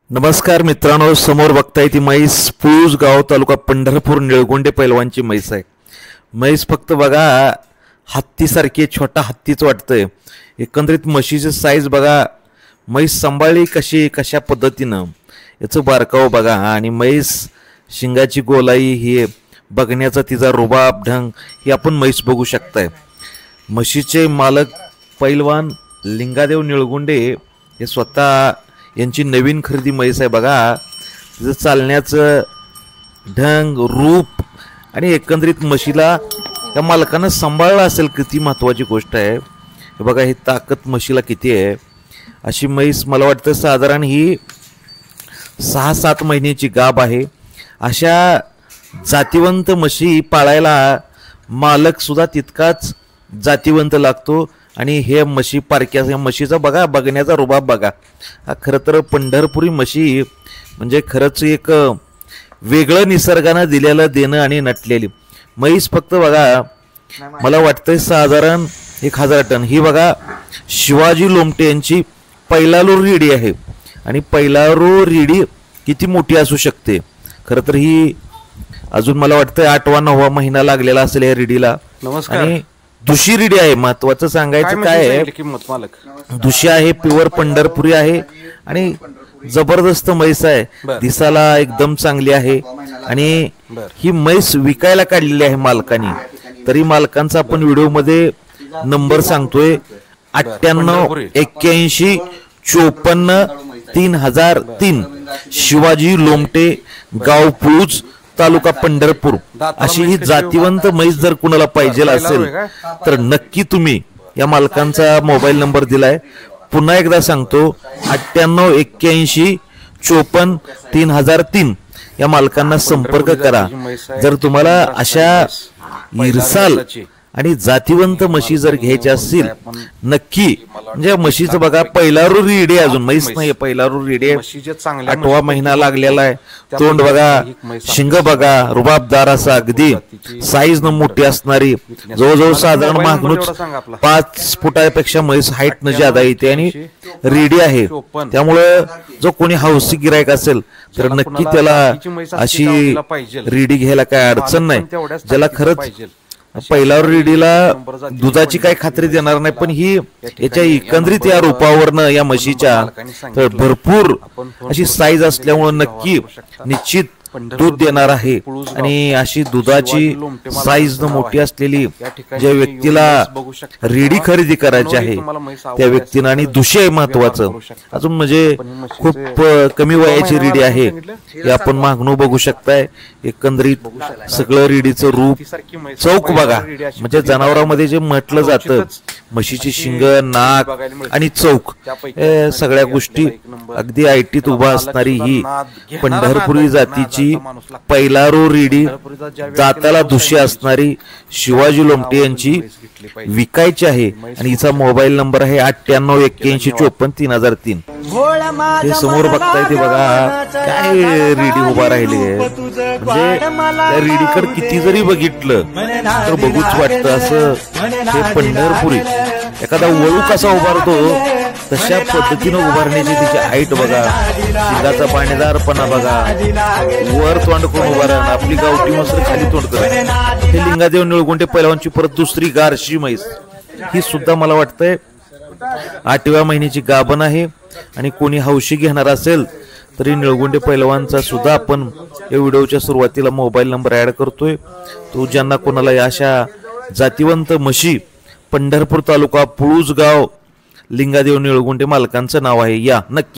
नमस्कार मित्रांनो, समोर बघताय ती म्हैस पुळूस गाव तालुका पंढरपूर निळगोंडे पैलवानची म्हैस आहे। म्हैस फक्त बघा हत्तीसारखी छोटा हत्तीच वाटतंय। एकंदरीत म्हशीची साईज बघा, म्हैस सांभाळली कशा पद्धतीनं याचं बारकाव बघा। आणि म्हैस शिंगाची गोलाई ही बघण्याचा तिचा रुबाब ढंग ही आपण म्हैस बघू शकताय। म्हशीचे मालक पैलवान लिंगादेव निळगोंडे हे स्वतः यांची नवीन खरेदी म्हैस आहे बघा। तिचं चालण्याचं ढंग रूप आणि एकंदरीत म्हशीला त्या मालकानं सांभाळलं असेल किती महत्त्वाची गोष्ट आहे। हे बघा, ही ताकद म्हशीला किती आहे। अशी म्हैस मला वाटतं साधारण ही 6-7 महिन्याची गाभ आहे। अशा जातिवंत म्हशी पाळायला मालक सुद्धा तितकाच जातिवंत लागतो। आणि हे म्हशी पारख्या या म्हशीचा बघा बघण्याचा रुबाब बघा। हा खरं तर पंढरपुरी म्हशी म्हणजे खरंच एक वेगळं निसर्गानं दिलेलं देणं आणि नटलेली म्हैस। फक्त बघा मला वाटतंय साधारण 1000 टन ही बघा शिवाजी लोमटे यांची पैलारू रेडी आहे। आणि पैलारू रेडी किती मोठी असू शकते। खरं तर ही अजून मला वाटतं 8वा-9वा महिना लागलेला असेल या रेडीला। आणि दुशी रेडी आहे। महत्वाचं सांगायचं काय आहे, दुशी आहे, प्युअर पंढरपुरी आहे आणि जबरदस्त म्हैस आहे। दिसाला एकदम चांगली आहे आणि ही म्हैस विकायला काढलेली आहे मालकाने। तरी मालकांचा आपण व्हिडिओ मध्ये नंबर सांगतोय 9881543003 शिवाजी लोमटे, गाव पुळूस, तालुका पंढरपूर। अशी ही जातिवंत म्हैस जर कुणाला पाहिजे असेल तर नक्की तुम्ही या मालकांचा मोबाईल नंबर दिलाय, पुन्हा एकदा सांगतो 9881543003 या मालकांना संपर्क करा। जर तुम्हाला अशा इरसाल आणि जातिवंत म्हशी जर घ्यायच्या असतील नक्की, म्हणजे म्हशीचं बघा पैलारू रेडी अजून म्हैस नाही, पैलारू रेडी आहे। 8वा महिना लागलेला आहे। तोंड बघा, शिंग बघा, रुबाबदार असा अगदी साईज न मोठी असणारी, जवळजवळ साधारण मागणूच 5 फुटापेक्षा म्हैस हाईट न ज्यादा येते आणि रेडी आहे। त्यामुळे जो कोणी हौसी गिरायक असेल तर नक्की त्याला अशी रेडी घ्यायला काय अडचण नाही। ज्याला खरंच पहिल्यावर रेडीला दुधाची काही खात्री देणार नाही, पण ही याच्या एकंदरीत या रूपावरनं या म्हशीच्या तर भरपूर अशी साईज असल्यामुळे नक्की निश्चित दूध देणार आहे। आणि अशी दुधाची साईज मोठी असलेली ज्या व्यक्तीला रेडी खरेदी करायची आहे त्या व्यक्तीनं, आणि दुशी आहे महत्वाचं अजून म्हणजे खूप कमी वयाची रेडी आहे, हे आपण मागणं बघू शकताय। एकंदरीत सगळं रेडीचं रूप चौक बघा, म्हणजे जनावरांमध्ये जे म्हटलं जातं म्हशीची शिंग, नाक आणि चौक सगळ्या गोष्टी अगदी ऐटीत उभा असणारी ही पंढरपुरी जातीची पैलारू रेडी जाताला दुशी असणारी शिवाजी लोमटे यांची विकायची आहे। आणि हिचा मोबाईल नंबर आहे 9881543003। हे समोर बघताय ते बघा काय रेडी उभा राहिले, म्हणजे त्या रेडीकडे किती जरी बघितलं तर बघूच वाटतं असं हे पंढरपुरी एखादा वळू कसा उभारतो तशा पद्धतीनं उभारण्याची तिची हाईट बघा, शिंगाचा पाणीदारपणा बघा, वर तोंड करून उभा राहणं, आपली गावठी मसर खाली तोंड करणं। हे लिंगादेव निळगोंडे पैलवानची परत दुसरी गारशी म्हैस, ही सुद्धा मला वाटतंय 8व्या महिन्याची गाभण आहे। आणि कोणी हौशी घेणार असेल तरी निळगोंडे पैलवानचा सुद्धा आपण या व्हिडिओच्या सुरुवातीला मोबाईल नंबर ऍड करतोय। तो ज्यांना कोणाला या अशा जातिवंत म्हशी, पंढरपूर तालुका पुळूस गाव, लिंगादेव निळगोंडे मालकांचं नाव आहे, या नक्की।